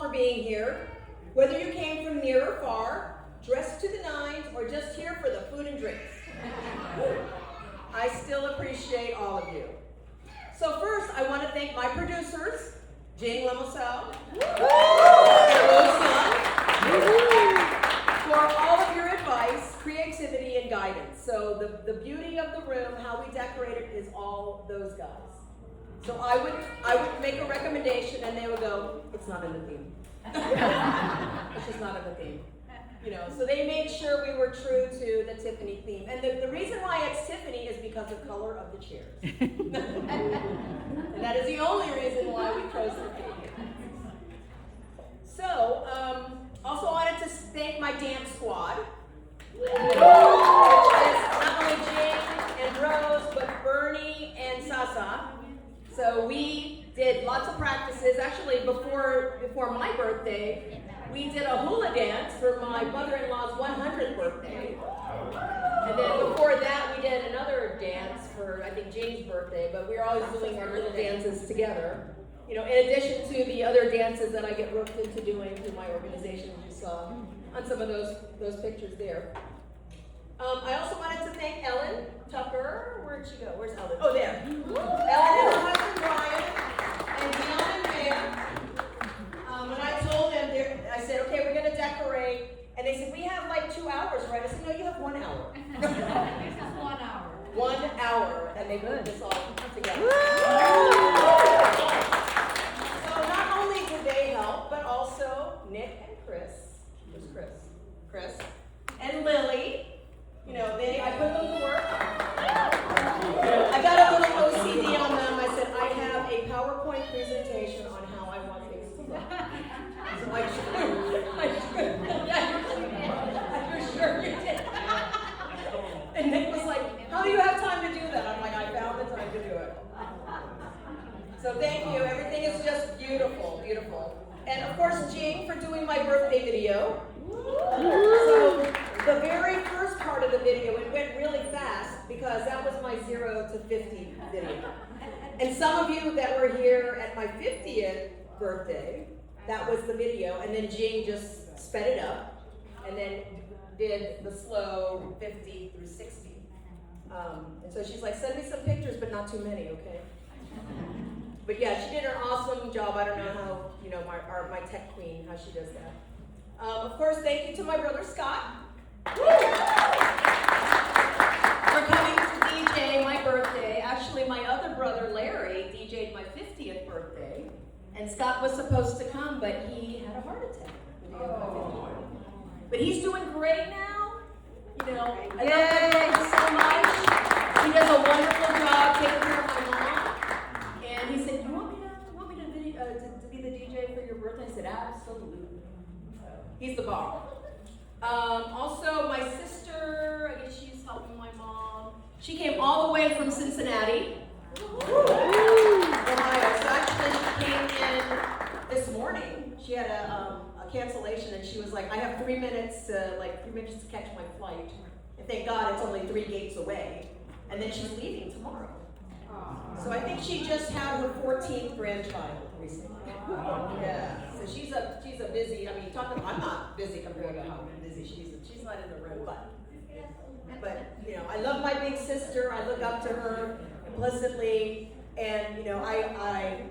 for being here. Whether you came from near or far, dressed to the nines, or just here for the food and drinks. I still appreciate all of you. So first, I want to thank my producers, Jane Lemosel, for all of your advice, creativity, and guidance. So the beauty of the room, how we decorate it, is all those guys. So I would make a recommendation, and they would go, "It's not in the theme. It's just not in the theme." You know, so they made sure we were true to the Tiffany theme. And the reason why it's Tiffany is because of the color of the chairs. And that is the only reason why we chose Tiffany. So, also wanted to thank my dance squad. Which is not only Jane and Rose, but Bernie and Sasa. So we did lots of practices. Actually, before my birthday, we did a hula dance for my mother-in-law's 100th birthday. And then before that, we did another dance for, I think, Jane's birthday, but we were always doing our little dances together. You know, in addition to the other dances that I get roped into doing through my organization, as you saw on some of those pictures there. I also wanted to thank Ellen Tucker. Where'd she go? Where's Ellen? Oh, there. Ellen and her husband Brian, and Dion and Van. When I told them, I said, okay, we're going to decorate. And they said, we have like 2 hours, right? I said, no, you have 1 hour. This is 1 hour. 1 hour, and they put this all together. So not only did they help, but also Nick and Chris. Who's Chris? Chris. And Lily. You know, I put them to work. I got a little OCD on them. I said, I have a PowerPoint presentation on how I want things to look. So I you're sure you did. And Nick was like, how do you have time to do that? I'm like, I found the time to do it. So thank you. Everything is just beautiful, beautiful. And of course, Jane for doing my birthday video. So the very first part of the video, it went really fast because that was my 0 to 50 video. And some of you that were here at my 50th birthday, that was the video, and then Jane just sped it up and then did the slow 50 through 60. And so she's like, send me some pictures, but not too many, okay? But yeah, she did an awesome job. I don't know how, you know, my tech queen, how she does that. Of course, thank you to my brother Scott for coming to DJ my birthday. Actually, my other brother Larry DJ'd my 50th birthday, and Scott was supposed to come, but he had a heart attack. But he's doing great now. You know, I love him so much. He does a wonderful job taking care of my mom. And he said, "You want me to be the DJ for your birthday?" I said, "Absolutely." He's the bomb. Also, my sister, I guess she's helping my mom. She came all the way from Cincinnati, Ohio. So actually, she came in this morning. She had a cancellation, and she was like, "I have 3 minutes to catch my flight." And thank God it's only 3 gates away. And then she's leaving tomorrow. So I think she just had her 14th grandchild recently. Yeah. So she's a busy. I mean, I'm not busy compared to how busy she's not in the room, but you know, I love my big sister. I look up to her implicitly, and you know, I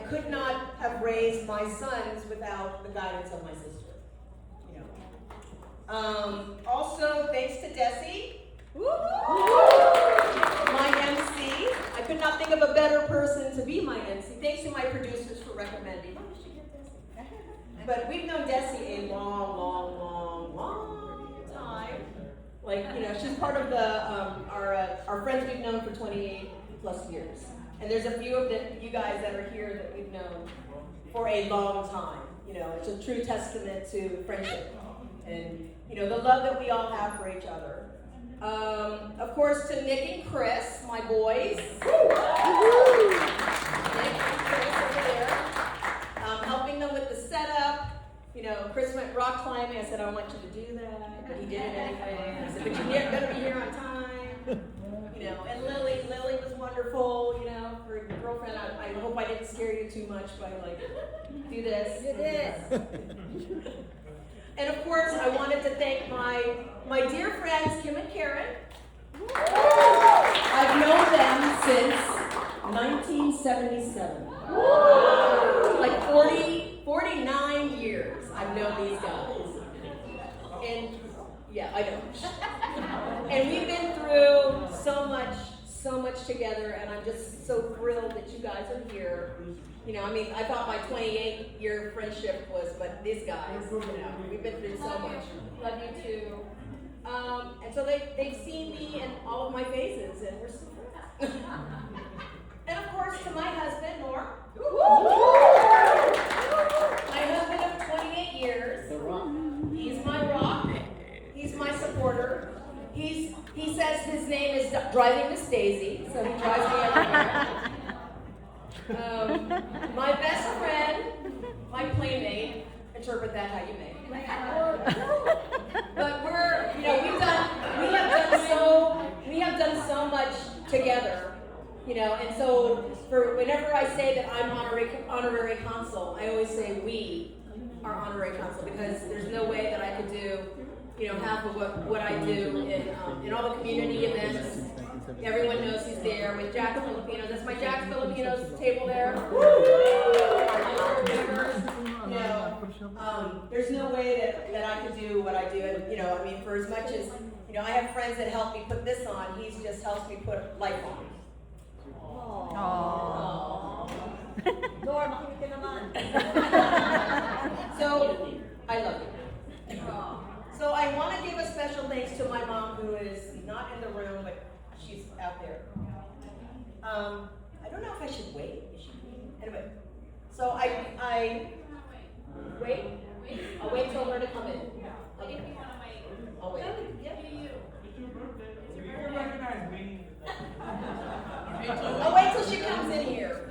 could not have raised my sons without the guidance of my sister. You know. Also, thanks to Desi. My MC. I could not think of a better person to be my MC. Thanks to my producers for recommending. Oh, you should get Desi. But we've known Desi a long time. Like, you know, she's part of our friends we've known for 28 plus years. And there's a few of you guys that are here that we've known for a long time. You know, it's a true testament to friendship and, you know, the love that we all have for each other. Of course, to Nick and Chris, my boys. Nick and Chris over there. Helping them with the setup. You know, Chris went rock climbing. I said, I want you to do that. But he did it anyway. I said, but you're going to be here on time. you know, and Lily was wonderful, you know, for your girlfriend. I hope I didn't scare you too much by like, do this. You did. And of course, I wanted to thank my dear friends, Kim and Karen. I've known them since 1977. Like 49 years I've known these guys. And yeah, I know. And we've been through so much together, and I'm just so thrilled that you guys are here. You know, I mean, I thought my 28-year friendship was, but these guys, you know, we've been through so much. Love you too. And so they've seen me in all of my phases, and we're still friends. And of course, to my husband, Norm. My husband of 28 years. He's my rock. He's my supporter. He says his name is Driving Miss Daisy, so he drives me everywhere. My best friend, my playmate, interpret that how you may. But we have done so much together, you know, and so for whenever I say that I'm honorary consul, I always say we are honorary consul, because there's no way that I could do, you know, half of what I do in all the community events. Everyone knows he's there with Jack's Filipinos. That's my Jack's Filipinos table there. You know, there's no way that I could do what I do. And, you know, I mean, for as much as, you know, I have friends that help me put this on, he just helps me put life on. Aww. Norm, makinig ka naman. So, I love you. So I want to give a special thanks to my mom, who is not in the room, but she's out there. I don't know if I should wait. Anyway, so I wait. I'll wait till her to come in. Okay. I'll wait. I'll wait till she comes in here.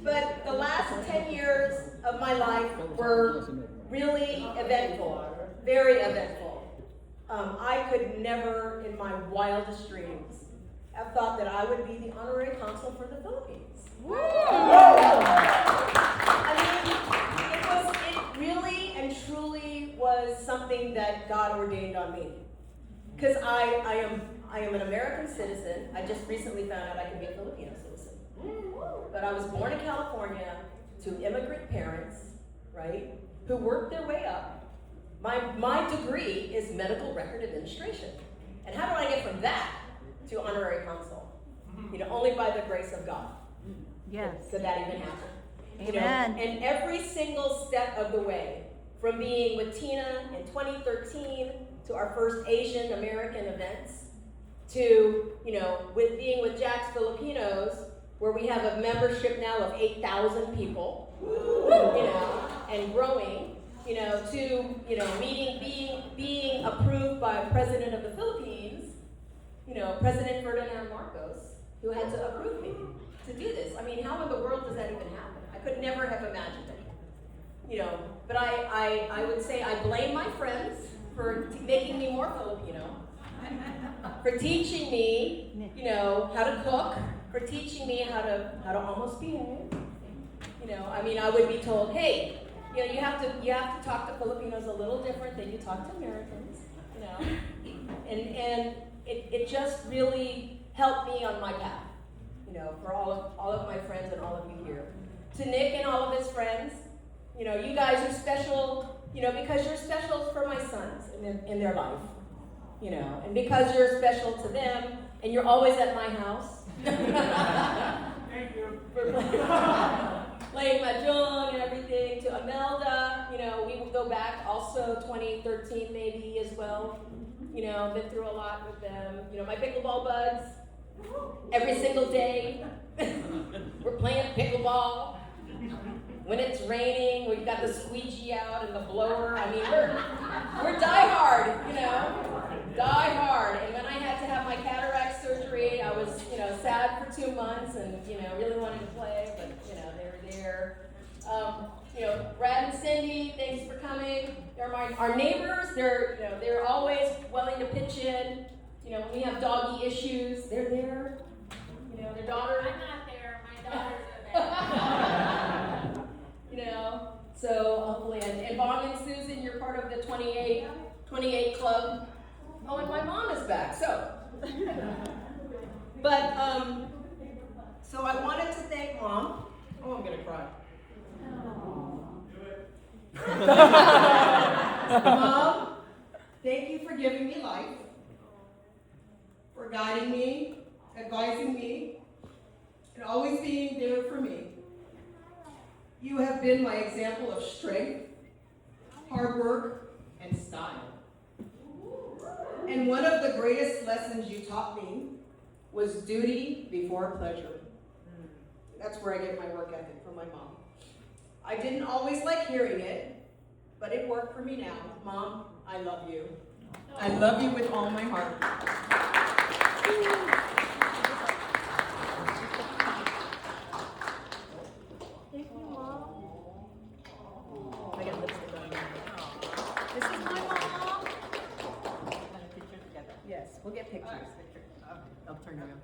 But the last 10 years of my life were really eventful, very eventful. I could never, in my wildest dreams, have thought that I would be the honorary consul for the Philippines. I mean, it really and truly was something that God ordained on me. Because I am an American citizen. I just recently found out I can be a Filipino citizen. But I was born in California to immigrant parents, right, who worked their way up. My degree is medical record administration. And how do I get from that to honorary consul? You know, only by the grace of God. Yes. Could that even happen? You know, Amen. and every single step of the way, from being with Tina in 2013 to our first Asian American events, to, you know, being with Jack's Filipinos, where we have a membership now of 8,000 people, you know, and growing, you know, to, you know, being approved by President of the Philippines, you know, President Ferdinand Marcos, who had to approve me to do this. I mean, how in the world does that even happen? I could never have imagined it, you know. But I would say I blame my friends for making me more Filipino, for teaching me, you know, how to cook, for teaching me how to almost behave. You know, I mean, I would be told, hey, you know, you have to talk to Filipinos a little different than you talk to Americans, you know, and it just really helped me on my path, you know, for all of my friends and all of you here. To Nick and all of his friends, you know, you guys are special, you know, because you're special for my sons in their life, you know, and because you're special to them, and you're always at my house. Thank you. For playing mahjong and everything. To Imelda, you know, we will go back also 2013 maybe as well. You know, been through a lot with them. You know, my pickleball buds, every single day, we're playing pickleball. When it's raining, we've got the squeegee out and the blower. I mean, we're die hard, you know, die hard. And when I had to have my cataract surgery, I was, you know, sad for 2 months and, you know, really wanted to play, but, you know, they were there. You know, Brad and Cindy, thanks for coming. They're our neighbors. They're, you know, they're always willing to pitch in. You know, when we have doggy issues, they're there. You know, their daughter. I'm not there, my daughters are there. You know, so hopefully, and Bob and Susan, you're part of the 28 club. Oh, and my mom is back, so. But, so I wanted to thank Mom. Oh, I'm gonna cry. Mom, thank you for giving me life, for guiding me, advising me, and always being there for me. You have been my example of strength, hard work, and style. And one of the greatest lessons you taught me was duty before pleasure. That's where I get my work ethic from my mom. I didn't always like hearing it, but it worked for me now. Mom, I love you. I love you with all my heart. I got lipstick on. This is my mom. Yes, we'll get pictures. I'll turn you around.